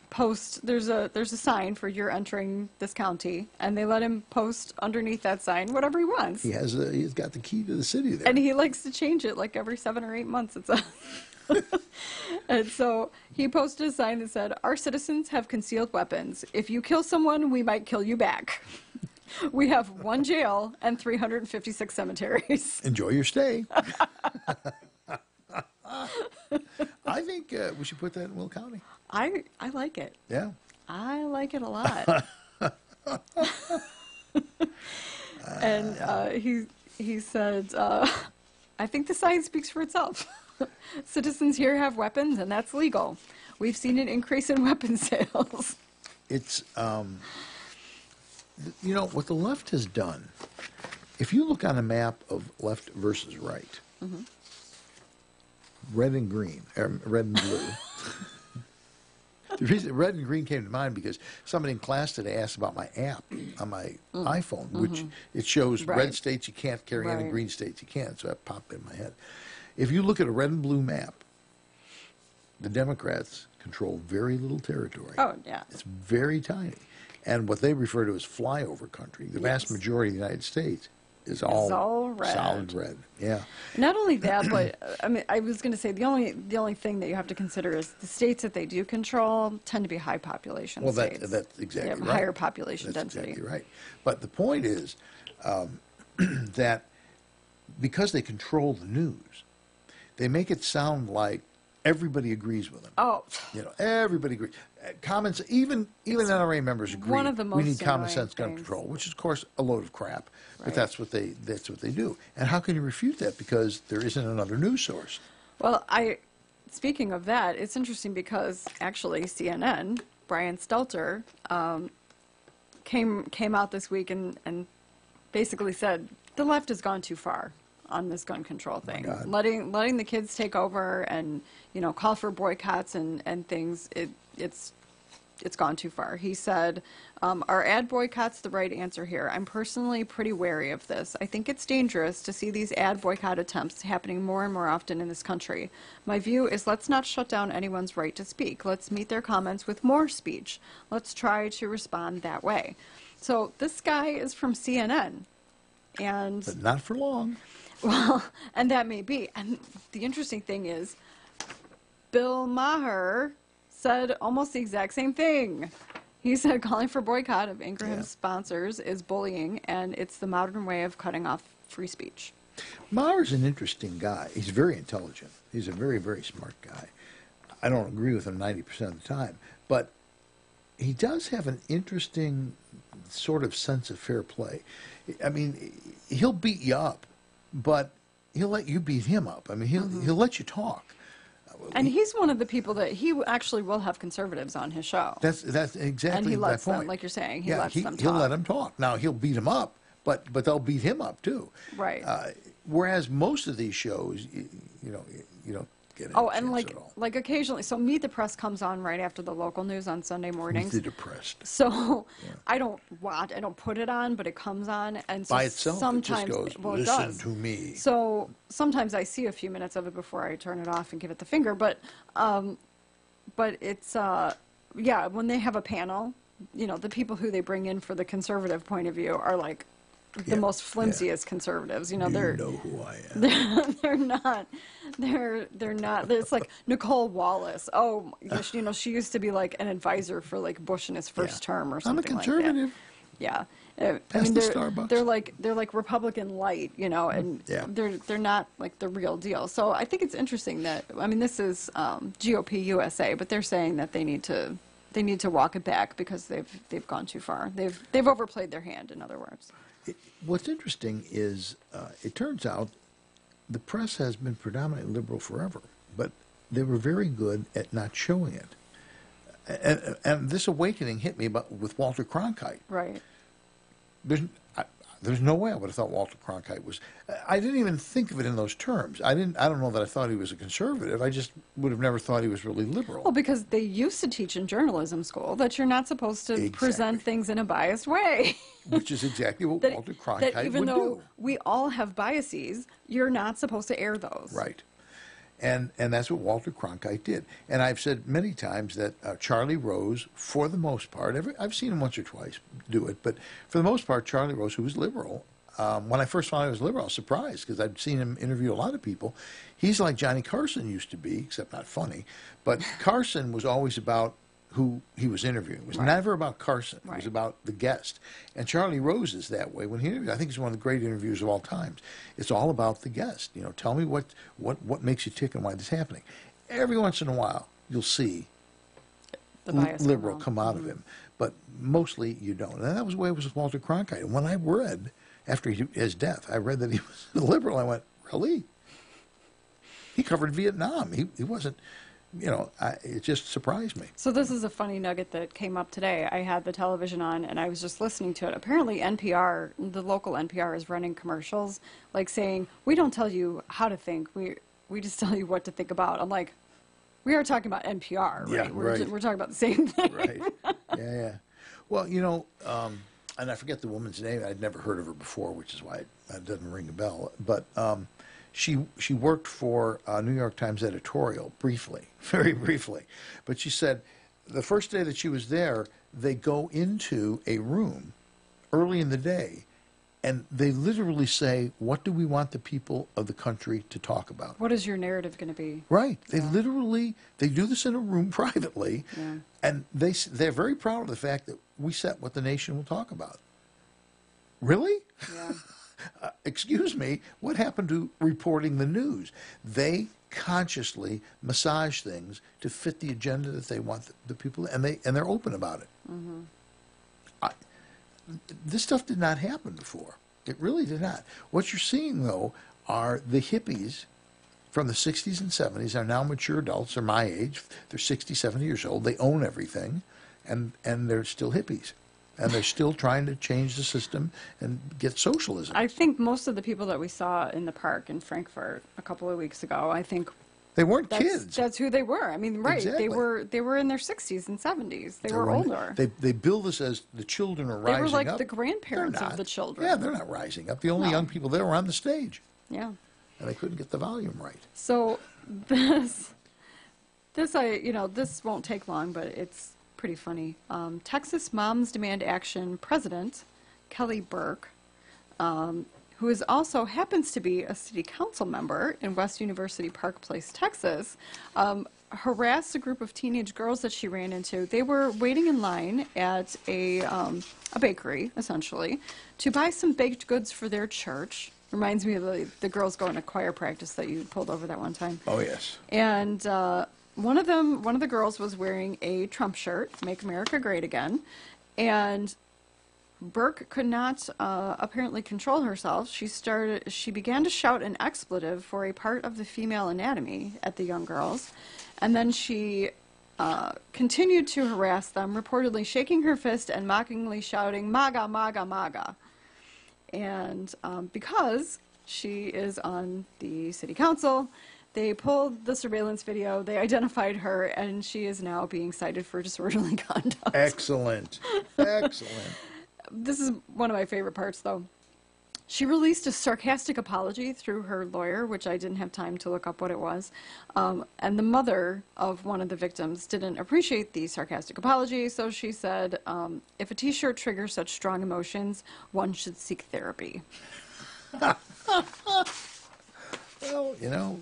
post. There's a sign for you're entering this county, and they let him post underneath that sign whatever he wants. He's got the key to the city there, and he likes to change it like every 7 or 8 months. It's a And so he posted a sign that said, "Our citizens have concealed weapons. If you kill someone, we might kill you back. We have 1 jail and 356 cemeteries. Enjoy your stay." I think we should put that in Will County. I like it. Yeah. I like it a lot. And he said, "I think the sign speaks for itself. Citizens here have weapons, and that's legal. We've seen an increase in weapon sales." It's, you know, what the left has done, if you look on a map of left versus right, mm-hmm. red and green, red and blue. The reason red and green came to mind because somebody in class today asked about my app on my iPhone, which it shows red states you can't carry in and green states you can. So that popped in my head. If you look at a red and blue map, the Democrats control very little territory. Oh, yeah. It's very tiny. And what they refer to as flyover country, the vast majority of the United States, is all red. solid red. Yeah. Not only that, but I mean, I was going to say the only thing that you have to consider is the states that they do control tend to be high population states. That's exactly they have right. Higher population that's density. Exactly right. But the point is that because they control the news, they make it sound like everybody agrees with them. Oh, everybody agrees. Comments, even NRA members agree. One of the most we need common sense gun things. control, which is of course a load of crap. Right. But that's what they do. And how can you refute that? Because there isn't another news source. Well, speaking of that, it's interesting because actually CNN, Brian Stelter, came out this week and basically said the left has gone too far on this gun control thing. Letting the kids take over and call for boycotts and things. It's gone too far. He said, "Are ad boycotts the right answer here? I'm personally pretty wary of this. I think it's dangerous to see these ad boycott attempts happening more and more often in this country. My view is let's not shut down anyone's right to speak. Let's meet their comments with more speech. Let's try to respond that way." So this guy is from CNN, but not for long. Well, and that may be. And the interesting thing is, Bill Maher said almost the exact same thing. He said calling for boycott of Ingram's sponsors is bullying, and it's the modern way of cutting off free speech. Maher's an interesting guy. He's very intelligent. He's a very, very smart guy. I don't agree with him 90% of the time, but he does have an interesting sort of sense of fair play. I mean, he'll beat you up, but he'll let you beat him up. I mean, he'll let you talk. And he's one of the people that he actually will have conservatives on his show. That's exactly and he lets my point. them, like you're saying, he lets them talk. He'll let them talk. Now he'll beat them up, but they'll beat him up too. Right. Whereas most of these shows, you don't get any and chance at all. like occasionally, so Meet the Press comes on right after the local news on Sunday mornings. Who's the depressed? So I don't put it on, but it comes on, and so by itself, sometimes it just goes, it listen does. to me. So sometimes I see a few minutes of it before I turn it off and give it the finger. But it's when they have a panel, the people who they bring in for the conservative point of view are like the most flimsiest conservatives. You know who I am. They're not. It's like Nicole Wallace. Oh, she used to be like an advisor for like Bush in his first term or something. I'm a conservative. Like that. I mean, Starbucks. They're like Republican light, and they're not like the real deal. So I think it's interesting that this is GOP USA, but they're saying that they need to walk it back because they've gone too far. They've overplayed their hand. In other words. What's interesting is it turns out the press has been predominantly liberal forever, but they were very good at not showing it. And this awakening hit me with Walter Cronkite. Right. There's no way I would have thought Walter Cronkite was. I didn't even think of it in those terms. I don't know that I thought he was a conservative. I just would have never thought he was really liberal. Well, because they used to teach in journalism school that you're not supposed to present things in a biased way. Which is exactly what Walter Cronkite would do. That even though we all have biases, you're not supposed to air those. Right. And that's what Walter Cronkite did. And I've said many times that Charlie Rose, for the most part, I've seen him once or twice do it, but for the most part, Charlie Rose, who was liberal, when I first found out he was liberal, I was surprised because I'd seen him interview a lot of people. He's like Johnny Carson used to be, except not funny. But Carson was always about who he was interviewing. It was never about Carson. It was about the guest. And Charlie Rose is that way when he interviews. I think he's one of the great interviewers of all times. It's all about the guest. Tell me what makes you tick and why this is happening. Every once in a while, you'll see the liberal come out of him. But mostly you don't. And that was the way it was with Walter Cronkite. And when I read, after his death, I read that he was a liberal. I went, really? He covered Vietnam. He wasn't... it just surprised me. So this is a funny nugget that came up today. I had the television on, and I was just listening to it. Apparently NPR, the local NPR, is running commercials, like saying, we don't tell you how to think. We just tell you what to think about. I'm like, we are talking about NPR, right? Yeah, we're talking about the same thing. Right. Yeah. Well, and I forget the woman's name. I'd never heard of her before, which is why it doesn't ring a bell. But she worked for New York Times editorial briefly, very briefly. But she said the first day that she was there, they go into a room early in the day, and they literally say, what do we want the people of the country to talk about? What is your narrative going to be? Right. They literally, they do this in a room privately, and they're very proud of the fact that we set what the nation will talk about. Really? Yeah. Excuse me, what happened to reporting the news? They consciously massage things to fit the agenda that they want the people, and they're open about it. This stuff did not happen before. It really did not. What you're seeing, though, are the hippies from the 60s and 70s are now mature adults. They're my age. They're 60, 70 years old. They own everything, and they're still hippies. And they're still trying to change the system and get socialism. I think most of the people that we saw in the park in Frankfurt a couple of weeks ago, I think they weren't kids. That's who they were. I mean, right? Exactly. They were in their 60s and 70s. They were older. They bill this as the children are rising up. They were like the grandparents of the children. Yeah, they're not rising up. The only young people there were on the stage. Yeah. And they couldn't get the volume right. So this won't take long, but it's pretty funny. Texas Moms Demand Action president Kelly Burke, who is also happens to be a city council member in West University Park Place, Texas, harassed a group of teenage girls that she ran into. They were waiting in line at a bakery, essentially, to buy some baked goods for their church. Reminds me of the girls going to choir practice that you pulled over that one time. Oh, yes. And one of the girls was wearing a Trump shirt, Make America Great Again, and Burke could not apparently control herself. She began to shout an expletive for a part of the female anatomy at the young girls, and then she continued to harass them, reportedly shaking her fist and mockingly shouting, "MAGA, MAGA, MAGA." And because she is on the city council, they pulled the surveillance video, they identified her, and she is now being cited for disorderly conduct. Excellent. Excellent. This is one of my favorite parts, though. She released a sarcastic apology through her lawyer, which I didn't have time to look up what it was. And the mother of one of the victims didn't appreciate the sarcastic apology, so she said, if a T-shirt triggers such strong emotions, one should seek therapy. Well, you know,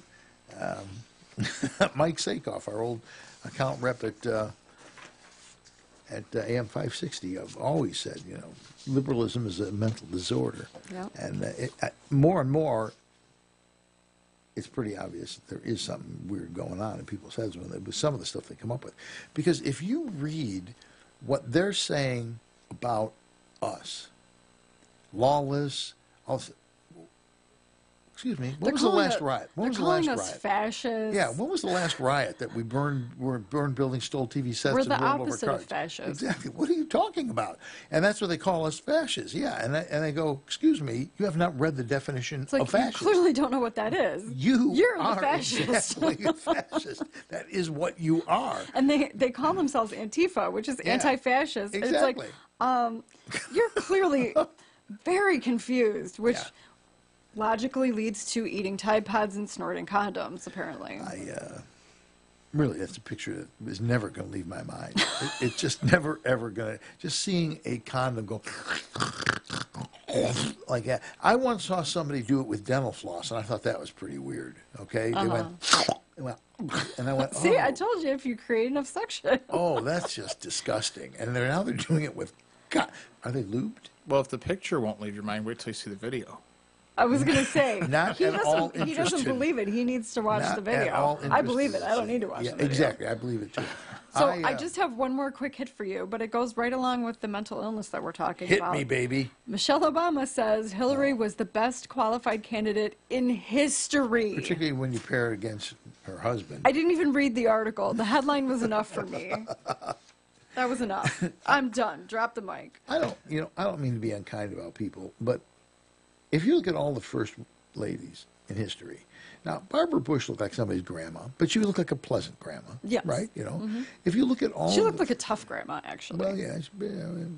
Mike Sakoff, our old account rep at AM 560, I've always said, you know, liberalism is a mental disorder. Yep. And more and more, it's pretty obvious that there is something weird going on in people's heads with some of the stuff they come up with. Because if you read what they're saying about us, lawless, excuse me, what was the last riot? When was the last riot? They're calling us fascists. Yeah, when was the last riot that we burned buildings, stole TV sets, We're and the rolled over cars? opposite of fascists. Exactly. What are you talking about? And that's what they call us, fascists. Yeah, and they go, excuse me, you have not read the definition It's like, of fascist. you clearly don't know what that is. You're the fascist. Exactly a fascist. That is what you are. And they call themselves Antifa, which is anti-fascist. Exactly. And it's like, you're clearly very confused, which logically leads to eating Tide Pods and snorting condoms, apparently. Really, that's a picture that is never going to leave my mind. It's just never, ever going to... Just seeing a condom go like that. I once saw somebody do it with dental floss, and I thought that was pretty weird, okay? They went... And I went, See, I told you, if you create enough suction. Oh, that's just disgusting. And now they're doing it with... God, are they lubed? Well, if the picture won't leave your mind, wait till you see the video. I was going to say, he doesn't believe it. He needs to watch the video. I believe it. I don't need to watch the video. Exactly. I believe it, too. So I just have one more quick hit for you, but it goes right along with the mental illness that we're talking about. Hit me, baby. Michelle Obama says Hillary was the best qualified candidate in history. Particularly when you pair it against her husband. I didn't even read the article. The headline was enough for me. That was enough. I'm done. Drop the mic. I don't mean to be unkind about people, but if you look at all the first ladies in history, now Barbara Bush looked like somebody's grandma, but she looked like a pleasant grandma. Yes. Right? You know, if you look at all, she looked like a tough grandma, actually. Well, yeah,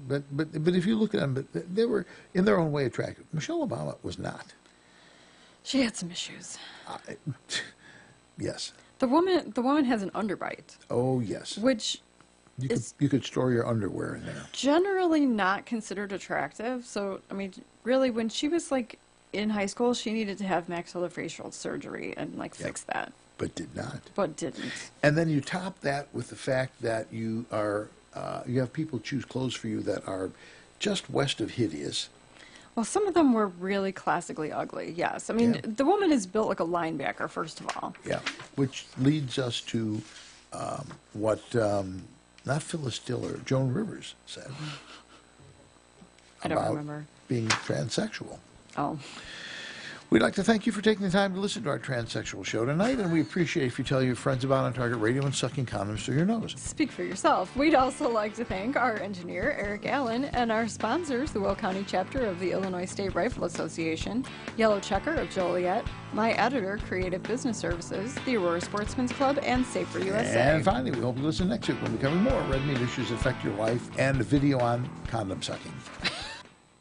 but if you look at them, they were in their own way attractive. Michelle Obama was not. She had some issues. Yes. The woman has an underbite. Oh yes. Which You could store your underwear in there. generally not considered attractive. So, I mean, really, when she was like in high school, she needed to have maxillofacial surgery and like fix that, But did not. but didn't. And then you top that with the fact that you have people choose clothes for you that are just west of hideous. Well, some of them were really classically ugly, yes. I mean, the woman is built like a linebacker, first of all. Yeah, which leads us to what not Phyllis Diller, Joan Rivers said. I don't about remember. being transsexual. Oh. We'd like to thank you for taking the time to listen to our transsexual show tonight, and we appreciate if you tell your friends about On Target Radio and sucking condoms through your nose. Speak for yourself. We'd also like to thank our engineer, Eric Allen, and our sponsors, the Will County chapter of the Illinois State Rifle Association, Yellow Checker of Joliet, my editor, Creative Business Services, the Aurora Sportsman's Club, and Safe for USA. And finally, we hope you listen next week when we cover more Red Meat Issues That Affect Your Life and a video on condom sucking.